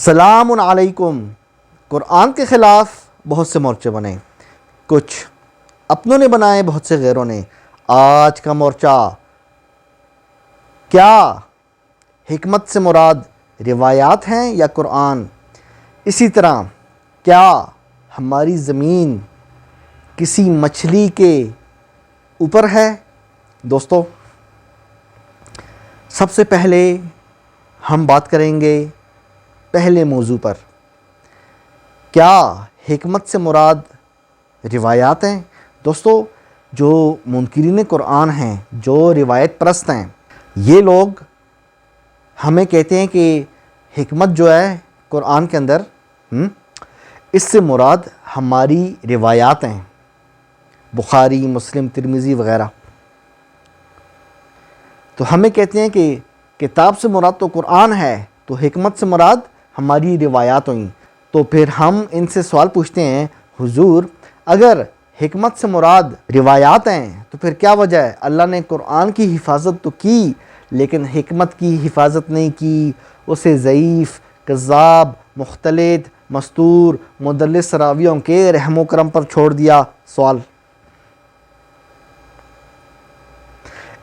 السلام علیکم۔ قرآن کے خلاف بہت سے مورچے بنے، کچھ اپنوں نے بنائے، بہت سے غیروں نے۔ آج کا مورچہ کیا حکمت سے مراد روایات ہیں یا قرآن؟ اسی طرح کیا ہماری زمین کسی مچھلی کے اوپر ہے؟ دوستو، سب سے پہلے ہم بات کریں گے پہلے موضوع پر، کیا حکمت سے مراد روایات ہیں؟ دوستو، جو منکرین قرآن ہیں، جو روایت پرست ہیں، یہ لوگ ہمیں کہتے ہیں کہ حکمت جو ہے قرآن کے اندر اس سے مراد ہماری روایات ہیں، بخاری، مسلم، ترمذی وغیرہ۔ تو ہمیں کہتے ہیں کہ کتاب سے مراد تو قرآن ہے، تو حکمت سے مراد ہماری روایات ہوئیں۔ تو پھر ہم ان سے سوال پوچھتے ہیں، حضور اگر حکمت سے مراد روایات ہیں تو پھر کیا وجہ ہے؟ اللہ نے قرآن کی حفاظت تو کی لیکن حکمت کی حفاظت نہیں کی، اسے ضعیف، کذاب، مختلط، مستور، مدلس راویوں کے رحم و کرم پر چھوڑ دیا۔ سوال،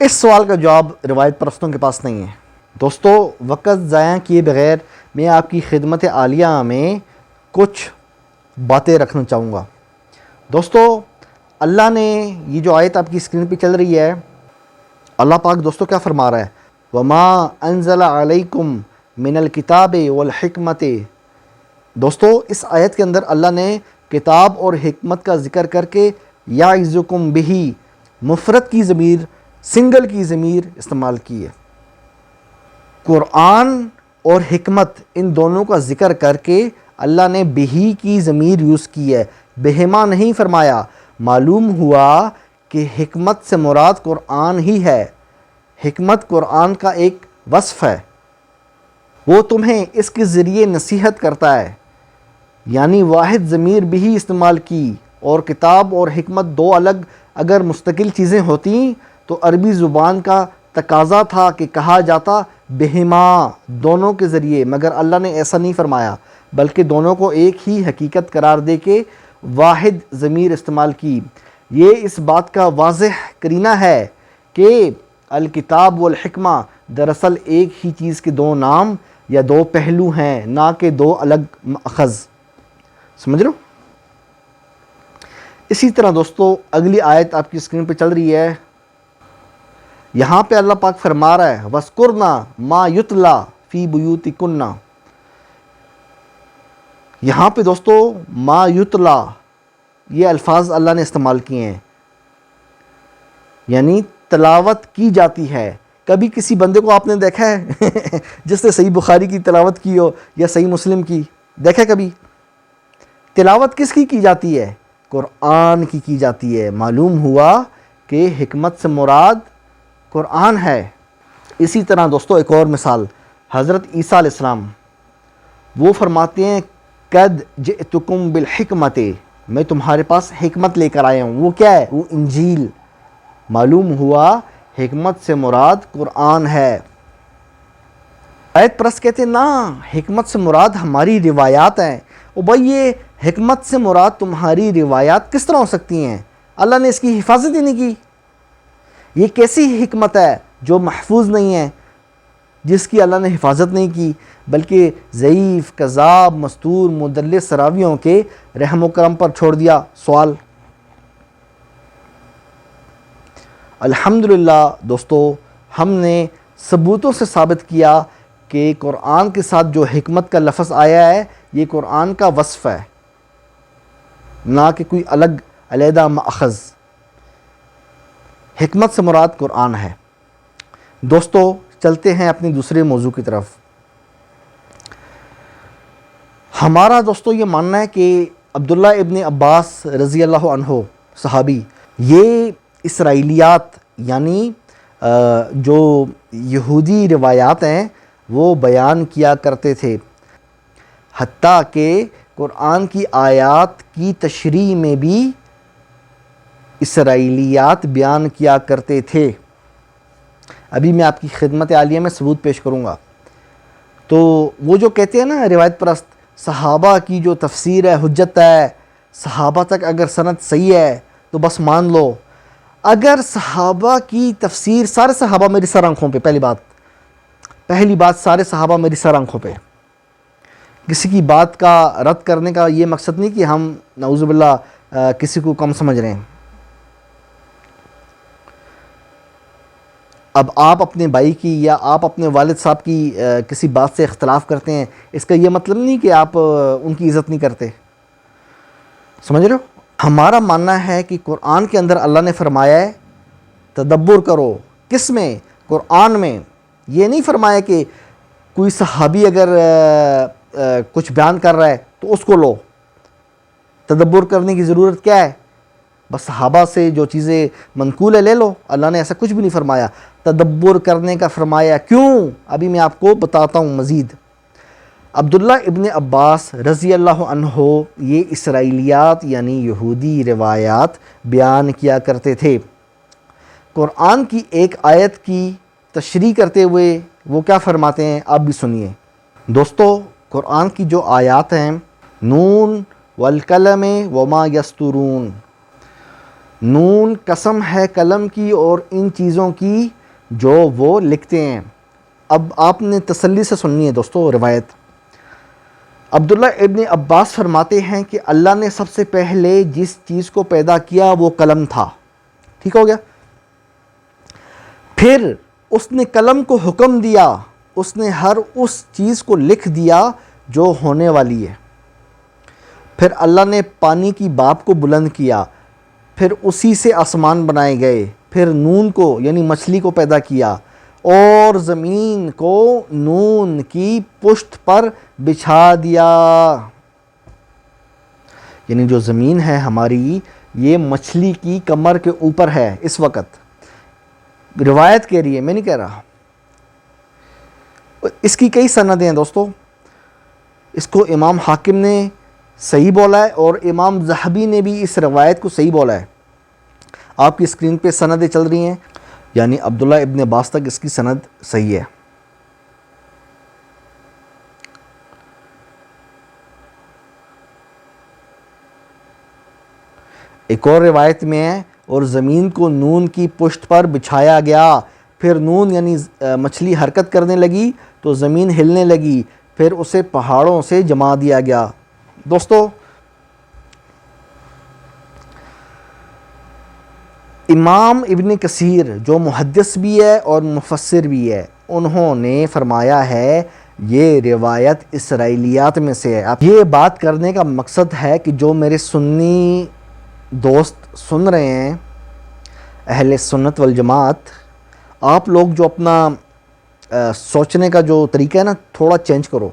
اس سوال کا جواب روایت پرستوں کے پاس نہیں ہے۔ دوستو، وقت ضائع کیے بغیر میں آپ کی خدمت عالیہ میں کچھ باتیں رکھنا چاہوں گا۔ دوستو، اللہ نے یہ جو آیت آپ کی اسکرین پہ چل رہی ہے، اللہ پاک دوستو کیا فرما رہا ہے؟ وَمَا أَنزَلَ عَلَيْكُمْ مِنَ الْكِتَابِ وَالْحِكْمَةِ۔ دوستو، اس آیت کے اندر اللہ نے کتاب اور حکمت کا ذکر کر کے یعظکم بہ، مفرد کی ضمیر، سنگل کی ضمیر استعمال کی ہے۔ قرآن اور حکمت ان دونوں کا ذکر کر کے اللہ نے بہی کی ضمیر یوز کی ہے، بہما نہیں فرمایا۔ معلوم ہوا کہ حکمت سے مراد قرآن ہی ہے۔ حکمت قرآن کا ایک وصف ہے، وہ تمہیں اس کے ذریعے نصیحت کرتا ہے، یعنی واحد ضمیر بہی استعمال کی۔ اور کتاب اور حکمت دو الگ اگر مستقل چیزیں ہوتیں تو عربی زبان کا تقاضا تھا کہ کہا جاتا بہما، دونوں کے ذریعے، مگر اللہ نے ایسا نہیں فرمایا بلکہ دونوں کو ایک ہی حقیقت قرار دے کے واحد ضمیر استعمال کی۔ یہ اس بات کا واضح قرینہ ہے کہ الکتاب والحکمہ دراصل ایک ہی چیز کے دو نام یا دو پہلو ہیں، نہ کہ دو الگ مأخذ۔ سمجھ لو؟ اسی طرح دوستو، اگلی آیت آپ کی اسکرین پہ چل رہی ہے، یہاں پہ اللہ پاک فرما رہا ہے وَاذْكُرْنَ مَا يُتْلَى فِي بُيُوتِكُنَّ۔ یہاں پہ دوستو ما یتلا، یہ الفاظ اللہ نے استعمال کیے ہیں، یعنی تلاوت کی جاتی ہے۔ کبھی کسی بندے کو آپ نے دیکھا ہے جس نے صحیح بخاری کی تلاوت کی ہو یا صحیح مسلم کی؟ دیکھا کبھی؟ تلاوت کس کی جاتی ہے؟ قرآن کی جاتی ہے۔ معلوم ہوا کہ حکمت سے مراد قرآن ہے۔ اسی طرح دوستو ایک اور مثال، حضرت عیسیٰ علیہ السلام، وہ فرماتے ہیں قد جئتکم بالحکمت، میں تمہارے پاس حکمت لے کر آیا ہوں۔ وہ کیا ہے؟ وہ انجیل۔ معلوم ہوا حکمت سے مراد قرآن ہے۔ آیت پرست کہتے ہیں نا، حکمت سے مراد ہماری روایات ہیں۔ او بھائی، یہ حکمت سے مراد تمہاری روایات کس طرح ہو سکتی ہیں؟ اللہ نے اس کی حفاظت ہی نہیں کی۔ یہ کیسی حکمت ہے جو محفوظ نہیں ہے، جس کی اللہ نے حفاظت نہیں کی، بلکہ ضعیف، کذاب، مستور، مدلس راویوں کے رحم و کرم پر چھوڑ دیا؟ سوال، الحمدللہ دوستو، ہم نے ثبوتوں سے ثابت کیا کہ قرآن کے ساتھ جو حکمت کا لفظ آیا ہے یہ قرآن کا وصف ہے، نہ کہ کوئی الگ علیحدہ مأخذ۔ حکمت سے مراد قرآن ہے۔ دوستو، چلتے ہیں اپنی دوسرے موضوع کی طرف۔ ہمارا دوستو یہ ماننا ہے کہ عبداللہ ابن عباس رضی اللہ عنہ صحابی، یہ اسرائیلیات یعنی جو یہودی روایات ہیں وہ بیان کیا کرتے تھے، حتیٰ کہ قرآن کی آیات کی تشریح میں بھی اسرائیلیات بیان کیا کرتے تھے۔ ابھی میں آپ کی خدمت عالیہ میں ثبوت پیش کروں گا۔ تو وہ جو کہتے ہیں نا روایت پرست، صحابہ کی جو تفسیر ہے حجت ہے، صحابہ تک اگر سند صحیح ہے تو بس مان لو. اگر صحابہ کی تفسیر، سارے صحابہ میری سر آنکھوں پہ، پہلی بات سارے صحابہ میری سر آنکھوں پہ. کسی کی بات کا رد کرنے کا یہ مقصد نہیں کہ ہم نعوذ باللہ کسی کو کم سمجھ رہے ہیں. اب آپ اپنے بھائی کی یا آپ اپنے والد صاحب کی کسی بات سے اختلاف کرتے ہیں، اس کا یہ مطلب نہیں کہ آپ ان کی عزت نہیں کرتے. سمجھ رہے ہو؟ ہمارا ماننا ہے کہ قرآن کے اندر اللہ نے فرمایا ہے تدبر کرو. کس میں؟ قرآن میں. یہ نہیں فرمایا کہ کوئی صحابی اگر کچھ بیان کر رہا ہے تو اس کو لو. تدبر کرنے کی ضرورت کیا ہے؟ بس صحابہ سے جو چیزیں منقول ہے لے لو. اللہ نے ایسا کچھ بھی نہیں فرمایا. تدبر کرنے کا فرمایا. کیوں؟ ابھی میں آپ کو بتاتا ہوں مزید. عبداللہ ابن عباس رضی اللہ عنہ یہ اسرائیلیات یعنی یہودی روایات بیان کیا کرتے تھے. قرآن کی ایک آیت کی تشریح کرتے ہوئے وہ کیا فرماتے ہیں آپ بھی سنیے. دوستو، قرآن کی جو آیات ہیں، نون والقلم وما یسطرون، نون قسم ہے قلم کی اور ان چیزوں کی جو وہ لکھتے ہیں. اب آپ نے تسلی سے سننی ہے دوستو روایت. عبداللہ ابن عباس فرماتے ہیں کہ اللہ نے سب سے پہلے جس چیز کو پیدا کیا وہ قلم تھا. ٹھیک ہو گیا؟ پھر اس نے قلم کو حکم دیا، اس نے ہر اس چیز کو لکھ دیا جو ہونے والی ہے. پھر اللہ نے پانی کی باب کو بلند کیا، پھر اسی سے آسمان بنائے گئے. پھر نون کو یعنی مچھلی کو پیدا کیا اور زمین کو نون کی پشت پر بچھا دیا. یعنی جو زمین ہے ہماری، یہ مچھلی کی کمر کے اوپر ہے اس وقت. روایت کہہ رہی ہے، میں نہیں کہہ رہا. اس کی کئی سندیں ہیں دوستو. اس کو امام حاکم نے صحیح بولا ہے اور امام ذہبی نے بھی اس روایت کو صحیح بولا ہے. آپ کی اسکرین پہ سندیں چل رہی ہیں، یعنی عبداللہ ابن عباس تک اس کی سند صحیح ہے. ایک اور روایت میں ہے اور زمین کو نون کی پشت پر بچھایا گیا. پھر نون یعنی مچھلی حرکت کرنے لگی تو زمین ہلنے لگی، پھر اسے پہاڑوں سے جما دیا گیا. دوستو، امام ابن کثیر جو محدث بھی ہے اور مفسر بھی ہے، انہوں نے فرمایا ہے یہ روایت اسرائیلیات میں سے ہے. اب یہ بات کرنے کا مقصد ہے کہ جو میرے سنی دوست سن رہے ہیں، اہل سنت والجماعت، آپ لوگ جو اپنا سوچنے کا جو طریقہ ہے نا تھوڑا چینج کرو.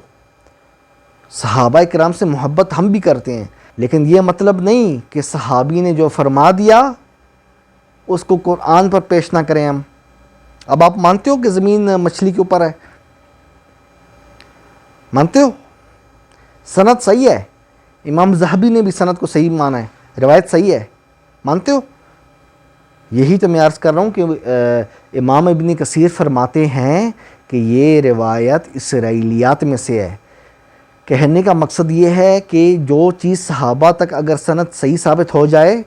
صحابہ کرام سے محبت ہم بھی کرتے ہیں، لیکن یہ مطلب نہیں کہ صحابی نے جو فرما دیا اس کو قرآن پر پیش نہ کریں ہم. اب آپ مانتے ہو کہ زمین مچھلی کے اوپر ہے؟ مانتے ہو؟ سند صحیح ہے. امام ذہبی نے بھی سند کو صحیح مانا ہے، روایت صحیح ہے. مانتے ہو؟ یہی تو میں عرض کر رہا ہوں کہ امام ابن کثیر فرماتے ہیں کہ یہ روایت اسرائیلیات میں سے ہے. کہنے کا مقصد یہ ہے کہ جو چیز صحابہ تک اگر سند صحیح ثابت ہو جائے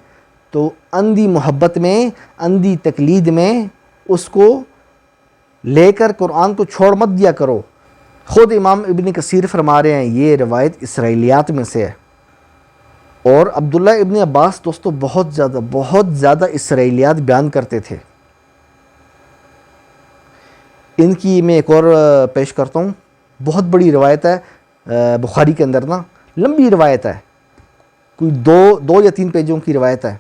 تو اندھی محبت میں، اندھی تقلید میں اس کو لے کر قرآن کو چھوڑ مت دیا کرو. خود امام ابن کثیر فرما رہے ہیں یہ روایت اسرائیلیات میں سے ہے. اور عبداللہ ابن عباس دوستو بہت زیادہ اسرائیلیات بیان کرتے تھے. ان کی میں ایک اور پیش کرتا ہوں. بہت بڑی روایت ہے بخاری کے اندر نا، لمبی روایت ہے، کوئی دو یا 3 پیجوں کی روایت ہے.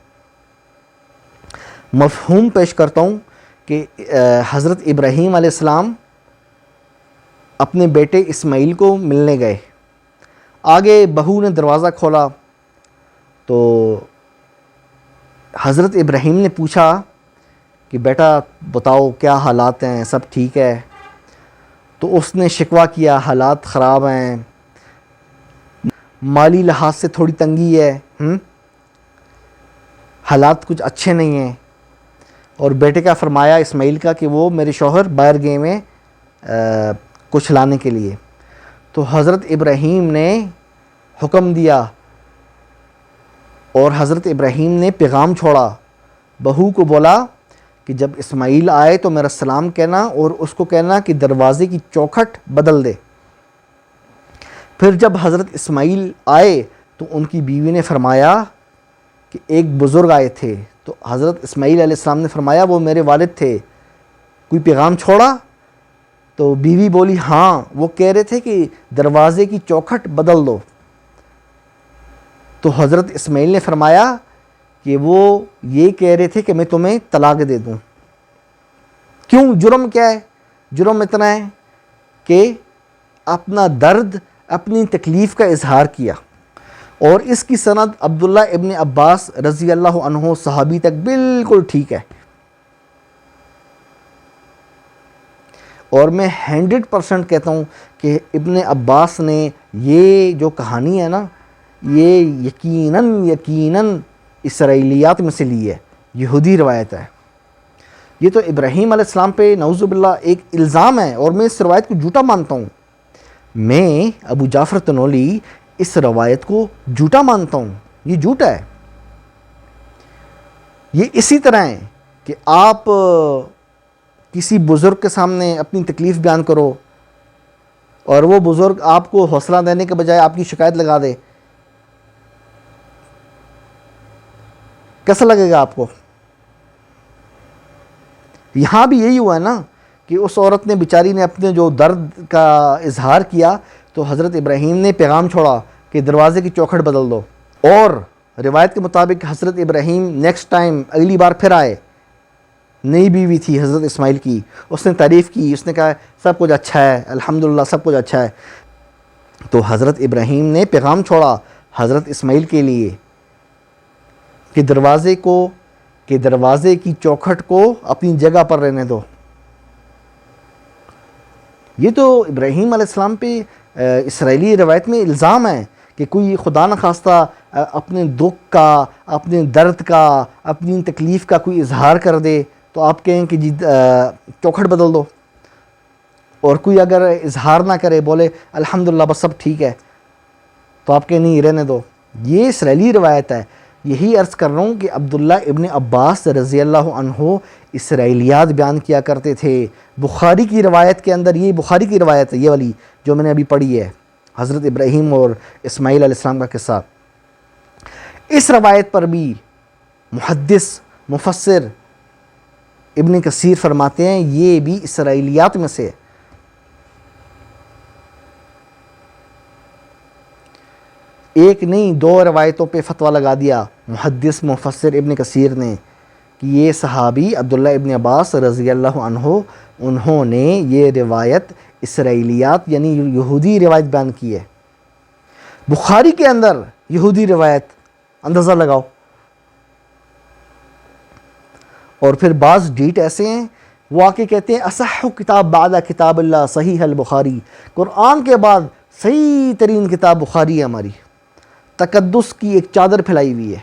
مفہوم پیش کرتا ہوں کہ حضرت ابراہیم علیہ السلام اپنے بیٹے اسماعیل کو ملنے گئے. آگے بہو نے دروازہ کھولا تو حضرت ابراہیم نے پوچھا کہ بیٹا بتاؤ کیا حالات ہیں، سب ٹھیک ہے؟ تو اس نے شکوہ کیا حالات خراب ہیں، مالی لحاظ سے تھوڑی تنگی ہے، حالات کچھ اچھے نہیں ہیں. اور بیٹے کا فرمایا اسماعیل کا کہ وہ میرے شوہر باہر گئے میں کچھ لانے کے لیے. تو حضرت ابراہیم نے حکم دیا اور حضرت ابراہیم نے پیغام چھوڑا، بہو کو بولا کہ جب اسماعیل آئے تو میرا سلام کہنا اور اس کو کہنا کہ دروازے کی چوکھٹ بدل دے۔ پھر جب حضرت اسماعیل آئے تو ان کی بیوی نے فرمایا کہ ایک بزرگ آئے تھے، تو حضرت اسماعیل علیہ السلام نے فرمایا وہ میرے والد تھے، کوئی پیغام چھوڑا؟ تو بیوی بولی ہاں، وہ کہہ رہے تھے کہ دروازے کی چوکھٹ بدل دو۔ تو حضرت اسماعیل نے فرمایا کہ وہ یہ کہہ رہے تھے کہ میں تمہیں طلاق دے دوں۔ کیوں؟ جرم کیا ہے؟ جرم اتنا ہے کہ اپنا درد، اپنی تکلیف کا اظہار کیا۔ اور اس کی سند عبداللہ ابن عباس رضی اللہ عنہ صحابی تک بالکل ٹھیک ہے، اور میں 100% کہتا ہوں کہ ابن عباس نے یہ جو کہانی ہے نا، یہ یقیناً اسرائیلیات میں سے لی ہے، یہودی روایت ہے۔ یہ تو ابراہیم علیہ السلام پہ نعوذ باللہ ایک الزام ہے، اور میں اس روایت کو جھوٹا مانتا ہوں۔ میں ابو جعفر تنولی اس روایت کو جھوٹا مانتا ہوں، یہ جھوٹ ہے۔ یہ اسی طرح ہے کہ آپ کسی بزرگ کے سامنے اپنی تکلیف بیان کرو اور وہ بزرگ آپ کو حوصلہ دینے کے بجائے آپ کی شکایت لگا دے، کیسا لگے گا آپ کو؟ یہاں بھی یہی ہوا ہے نا کہ اس عورت نے بیچاری نے اپنے جو درد کا اظہار کیا تو حضرت ابراہیم نے پیغام چھوڑا کہ دروازے کی چوکھٹ بدل دو، اور روایت کے مطابق حضرت ابراہیم نیکسٹ ٹائم اگلی بار پھر آئے، نئی بیوی تھی حضرت اسماعیل کی، اس نے تعریف کی، اس نے کہا سب کچھ اچھا ہے، الحمدللہ سب کچھ اچھا ہے۔ تو حضرت ابراہیم نے پیغام چھوڑا حضرت اسماعیل کے لیے کہ دروازے کی چوکھٹ کو اپنی جگہ پر رہنے دو۔ یہ تو ابراہیم علیہ السلام پہ اسرائیلی روایت میں الزام ہے کہ کوئی خدا نخواستہ اپنے دکھ کا، اپنے درد کا، اپنی تکلیف کا کوئی اظہار کر دے تو آپ کہیں کہ جی چوکھٹ بدل دو، اور کوئی اگر اظہار نہ کرے، بولے الحمدللہ بس سب ٹھیک ہے، تو آپ کہیں نہیں رہنے دو۔ یہ اسرائیلی روایت ہے۔ یہی عرض کر رہا ہوں کہ عبداللہ ابن عباس رضی اللہ عنہ اسرائیلیات بیان کیا کرتے تھے۔ بخاری کی روایت کے اندر، یہ بخاری کی روایت ہے یہ والی جو میں نے ابھی پڑھی ہے، حضرت ابراہیم اور اسماعیل علیہ السلام کا قصہ۔ اس روایت پر بھی محدث مفسر ابن کثیر فرماتے ہیں یہ بھی اسرائیلیات میں سے۔ ایک نہیں، دو روایتوں پہ فتویٰ لگا دیا محدث مفسر ابن کثیر نے کہ یہ صحابی عبداللہ ابن عباس رضی اللہ عنہ، انہوں نے یہ روایت اسرائیلیات یعنی یہودی روایت بیان کی ہے۔ بخاری کے اندر یہودی روایت، اندازہ لگاؤ۔ اور پھر بعض ڈیٹ ایسے ہیں وہ آ کے کہتے ہیں اصح کتاب بعد کتاب اللہ صحیح البخاری، قرآن کے بعد صحیح ترین کتاب بخاری ہے ہماری۔ تقدس کی ایک چادر پھیلائی ہوئی ہے۔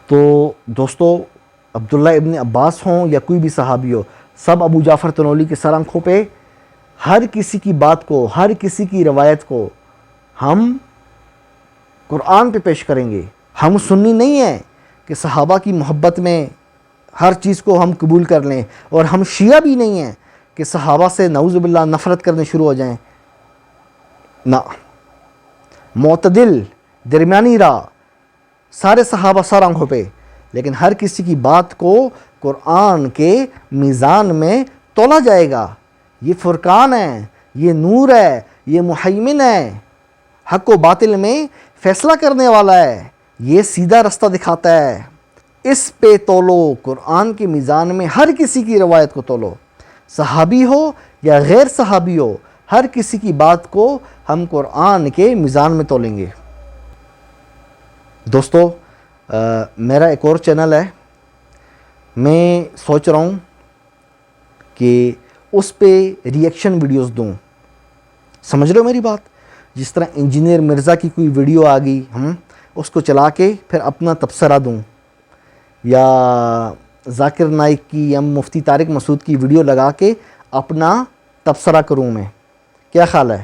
تو دوستو، عبداللہ ابن عباس ہوں یا کوئی بھی صحابی ہو، سب ابو جعفر تنولی کی سر آنکھوں پہ ہر کسی کی بات کو، ہر کسی کی روایت کو ہم قرآن پہ پیش کریں گے۔ ہم سنی نہیں ہیں کہ صحابہ کی محبت میں ہر چیز کو ہم قبول کر لیں، اور ہم شیعہ بھی نہیں ہیں کہ صحابہ سے نعوذ باللہ نفرت کرنے شروع ہو جائیں۔ نہ، معتدل، درمیانی راہ، سارے صحابہ سر آنکھوں پہ، لیکن ہر کسی کی بات کو قرآن کے میزان میں تولا جائے گا۔ یہ فرقان ہے، یہ نور ہے، یہ محیمن ہے، حق و باطل میں فیصلہ کرنے والا ہے، یہ سیدھا رستہ دکھاتا ہے۔ اس پہ تولو، قرآن کے میزان میں ہر کسی کی روایت کو تولو، صحابی ہو یا غیر صحابی ہو، ہر کسی کی بات کو ہم قرآن کے میزان میں تولیں گے۔ دوستو، میرا ایک اور چینل ہے، میں سوچ رہا ہوں کہ اس پہ ریئیکشن ویڈیوز دوں۔ سمجھ رہے ہو میری بات؟ جس طرح انجینئر مرزا کی کوئی ویڈیو آ گئی، اس کو چلا کے پھر اپنا تبصرہ دوں، یا ذاکر نائک کی یا مفتی طارق مسعود کی ویڈیو لگا کے اپنا تبصرہ کروں میں؟ کیا خیال ہے؟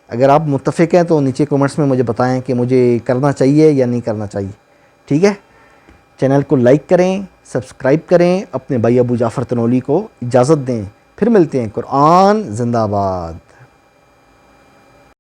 اگر آپ متفق ہیں تو نیچے کمنٹس میں مجھے بتائیں کہ مجھے کرنا چاہیے یا نہیں کرنا چاہیے. ٹھیک ہے، چینل کو لائک کریں، سبسکرائب کریں، اپنے بھائی ابو جعفر تنولی کو اجازت دیں. پھر ملتے ہیں. قرآن زندہ باد.